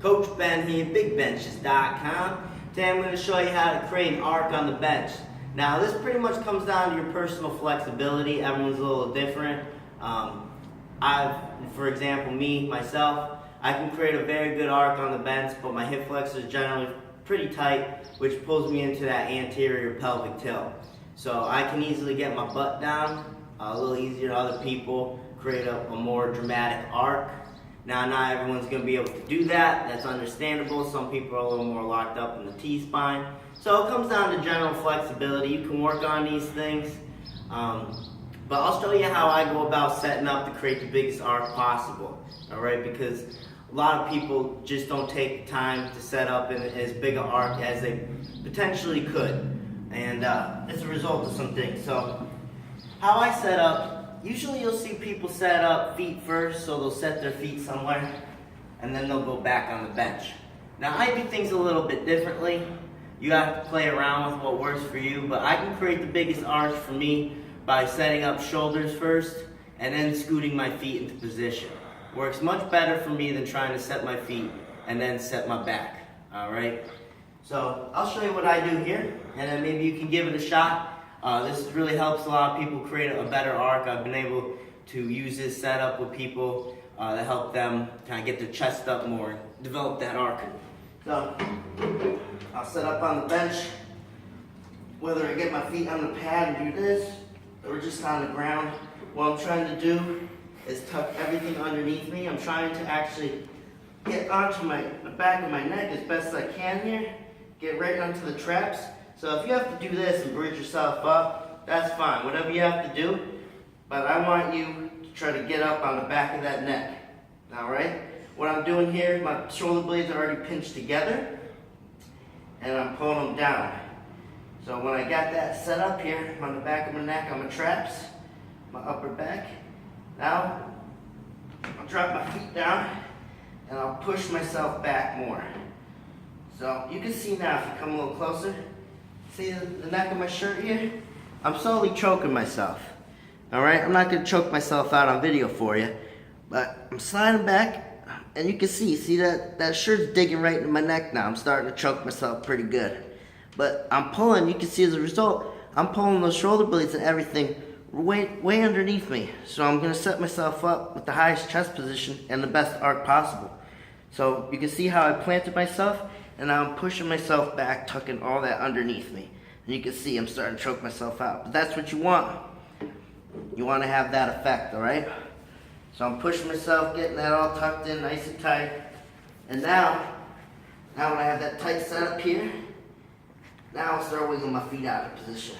Coach Ben here, bigbenchas.com. Today I'm going to show you how to create an arc on the bench. Now this pretty much comes down to your personal flexibility. Everyone's a little different. For example, myself, I can create a very good arc on the bench, but my hip flexors is generally pretty tight, which pulls me into that anterior pelvic tilt. So I can easily get my butt down, a little easier than other people, create a more dramatic arc. Now, not everyone's going to be able to do that. That's understandable. Some people are a little more locked up in the T-spine. So it comes down to general flexibility. You can work on these things. But I'll show you how I go about setting up to create the biggest arc possible. All right, because a lot of people just don't take the time to set up as big an arc as they potentially could. And it's a result of some things. So how I set up, usually you'll see people set up feet first, so they'll set their feet somewhere, and then they'll go back on the bench. Now I do things a little bit differently. You have to play around with what works for you, but I can create the biggest arch for me by setting up shoulders first, and then scooting my feet into position. Works much better for me than trying to set my feet and then set my back, all right? So I'll show you what I do here, and then maybe you can give it a shot. This really helps a lot of people create a better arc. I've been able to use this setup with people to help them kind of get their chest up more, develop that arc. So I'll set up on the bench, whether I get my feet on the pad and do this, or just on the ground. What I'm trying to do is tuck everything underneath me. I'm trying to actually get onto the back of my neck as best as I can here, get right onto the traps. So if you have to do this and bridge yourself up, that's fine, whatever you have to do. But I want you to try to get up on the back of that neck, all right? What I'm doing here, my shoulder blades are already pinched together, and I'm pulling them down. So when I got that set up here, on the back of my neck, on my traps, my upper back, now I'll drop my feet down, and I'll push myself back more. So you can see now, if you come a little closer, see the neck of my shirt here? I'm slowly choking myself. Alright, I'm not going to choke myself out on video for you, but I'm sliding back, and you can see that shirt's digging right into my neck now. I'm starting to choke myself pretty good. But I'm pulling, you can see as a result, I'm pulling those shoulder blades and everything way underneath me. So I'm going to set myself up with the highest chest position and the best arc possible. So you can see how I planted myself, and now I'm pushing myself back, tucking all that underneath me. And you can see I'm starting to choke myself out. But that's what you want. You want to have that effect, all right? So I'm pushing myself, getting that all tucked in nice and tight. And now when I have that tight setup here, now I'll start wiggling my feet out of position.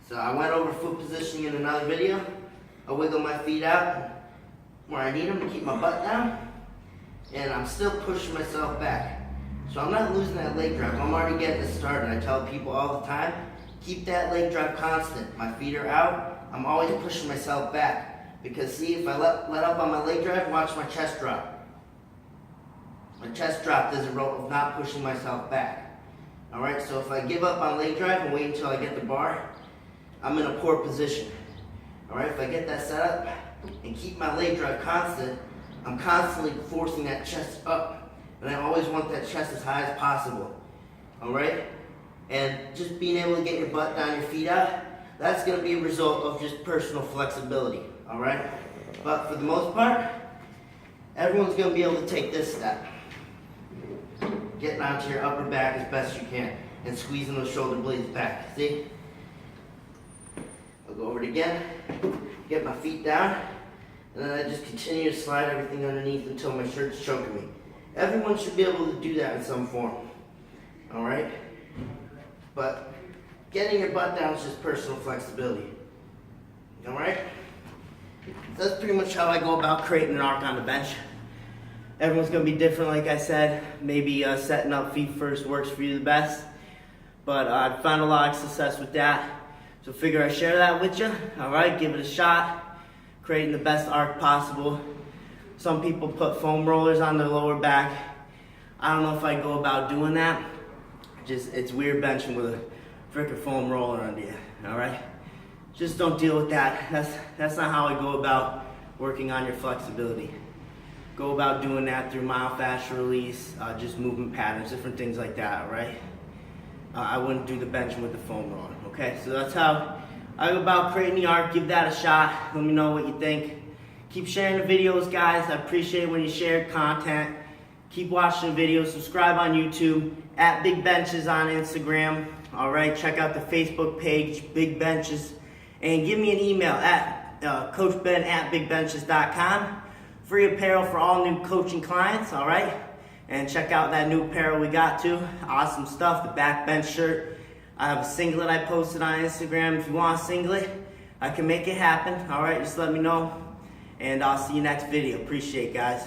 So I went over foot positioning in another video. I wiggle my feet out where I need them to keep my butt down. And I'm still pushing myself back. So I'm not losing that leg drive. I'm already getting it started. I tell people all the time, keep that leg drive constant. My feet are out. I'm always pushing myself back. Because see, if I let up on my leg drive, watch my chest drop. My chest drop is a result of not pushing myself back. Alright, so if I give up on leg drive and wait until I get the bar, I'm in a poor position. Alright, if I get that set up and keep my leg drive constant, I'm constantly forcing that chest up. And I always want that chest as high as possible. Alright? And just being able to get your butt down, your feet out, that's going to be a result of just personal flexibility. Alright? But for the most part, everyone's going to be able to take this step. Getting onto your upper back as best you can and squeezing those shoulder blades back. See? I'll go over it again, get my feet down, and then I just continue to slide everything underneath until my shirt's choking me. Everyone should be able to do that in some form. Alright? But getting your butt down is just personal flexibility. Alright? So that's pretty much how I go about creating an arc on the bench. Everyone's going to be different, like I said. Maybe setting up feet first works for you the best. But I've found a lot of success with that. So figure I'd share that with you. Alright, give it a shot. Creating the best arc possible. Some people put foam rollers on their lower back. I don't know if I go about doing that. It's weird benching with a frickin' foam roller under you. Alright? Just don't deal with that. That's not how I go about working on your flexibility. go about doing that through myofascial release, just movement patterns, different things like that, right? I wouldn't do the bench with the foam rolling, okay? So that's how I go about creating the arc. Give that a shot. Let me know what you think. Keep sharing the videos, guys. I appreciate when you share content. Keep watching the videos. Subscribe on YouTube, at Big Benchas on Instagram. All right, check out the Facebook page, Big Benchas. And give me an email at coachben@bigbenchas.com. Free apparel for all new coaching clients, all right? And check out that new apparel we got too. Awesome stuff, the back bench shirt. I have a singlet I posted on Instagram. If you want a singlet, I can make it happen. All right, just let me know. And I'll see you next video. Appreciate it, guys.